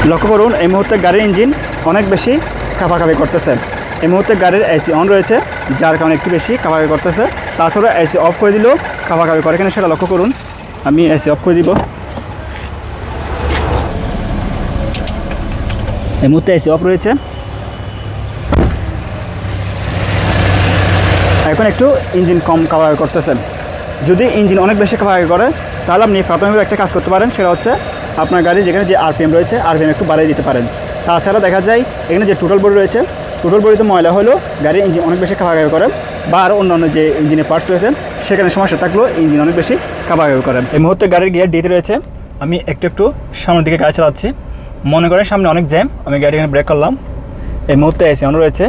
লক্ষ্য করুন এই মুহূর্তে গাড়ির ইঞ্জিন অনেক বেশি কাঁপাকাঁপি করতেছে। এই মুহূর্তে গাড়ির এসি অন রয়েছে, যার কারণে একটু বেশি কাঁপাকাঁপি করতেছে। তাছাড়া এসি অফ করে দিলেও কাঁপাকাঁপি করে কিনা সেটা লক্ষ্য করুন। আমি এসি অফ করে দিব। এই মুহূর্তে এসি অফ রয়েছে। এখন একটু ইঞ্জিন কম কাঁপাকাঁপি করতেছে। যদি ইঞ্জিন অনেক বেশি কাঁপাকাঁপি করে তাহলে আপনি প্রাথমিকভাবে একটা কাজ করতে পারেন, সেটা হচ্ছে আপনার গাড়ি যেখানে যে আরপিএম রয়েছে আরপিএম একটু বাড়িয়ে দিতে পারেন। তাছাড়া দেখা যায় এখানে যে টোটাল বডি রয়েছে, টোটাল বডিতে ময়লা হলেও গাড়ির ইঞ্জিন অনেক বেশি কাঁপাকাঁপি করে, বা আর অন্যান্য যে ইঞ্জিনের পার্টস রয়েছে সেখানে সমস্যা থাকলেও ইঞ্জিন অনেক বেশি কাঁপাকাঁপি করে। এই মুহূর্তে গাড়ির গিয়ার ডিতে রয়েছে। আমি একটু একটু সামনের দিকে গাড়ি চালাচ্ছি। মনে করেন সামনে অনেক জ্যাম, আমি গাড়ি এখানে ব্রেক করলাম। এই মুহূর্তে এসি অন রয়েছে।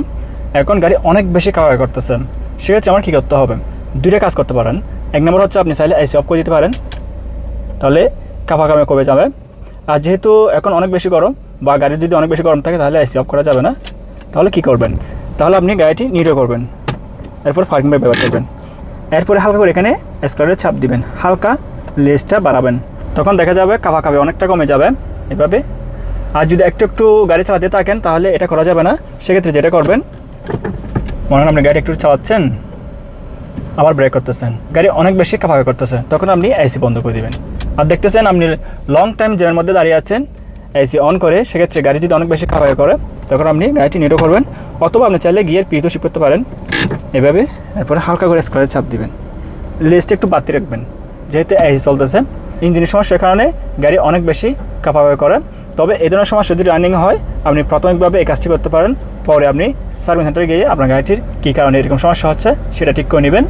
এখন গাড়ি অনেক বেশি কাঁপাকাঁপি করতেছে। সেক্ষেত্রে আমার কী করতে হবে? দুইটা কাজ করতে পারেন। এক নম্বর হচ্ছে আপনি চাইলে এসি অফ করে দিতে পারেন, তাহলে কাঁপাকাঁপি কমে যাবে। আর যেহেতু এখন অনেক বেশি গরম, বা গাড়ির যদি অনেক বেশি গরম থাকে তাহলে এসি অফ করা যাবে না। তাহলে কী করবেন? তাহলে আপনি গাড়িটি নিউট্রাল করবেন, এরপর পার্কিং ব্রেক ব্যবহার করবেন। এরপরে হালকা করে এখানে স্ক্রারের চাপ দিবেন, হালকা লেজটা বাড়াবেন, তখন দেখা যাবে কাঁপাকাঁপি অনেকটা কমে যাবে এভাবে। আর যদি একটু একটু গাড়ি চালাতে থাকেন তাহলে এটা করা যাবে না। সেক্ষেত্রে যেটা করবেন, মনে হয় আপনি গাড়ি একটু চালাচ্ছেন আবার ব্রেক করতেছেন, গাড়ি অনেক বেশি কাঁপাকাঁপি করতেছে, তখন আপনি এসি বন্ধ করে দেবেন। আর দেখতেছেন আপনি লং টাইম জ্যামের মধ্যে দাঁড়িয়ে আছেন, এসি অন করে, সেক্ষেত্রে গাড়ি যদি অনেক বেশি কাঁপাকাঁপি করে তখন আপনি গাড়িটি নিউট্রাল করবেন, অথবা আপনি চাইলে গিয়ার পিতো শিফট করতে পারেন এভাবে। এরপরে হালকা করে স্ক্রারে চাপ দিবেন, লেজটা একটু বাড়তি রাখবেন, যেহেতু এসি চলতেছে। ইঞ্জিনের সমস্যার কারণে গাড়ি অনেক বেশি কাঁপাকাঁপি করে। তবে এই ধরনের সমস্যা যদি রানিং হয় আপনি প্রাথমিকভাবে এই কাজটি করতে পারেন, পরে আপনি সার্ভিস সেন্টারে গিয়ে আপনার গাড়িটির কী কারণে এরকম সমস্যা হচ্ছে সেটা ঠিক করে নেবেন।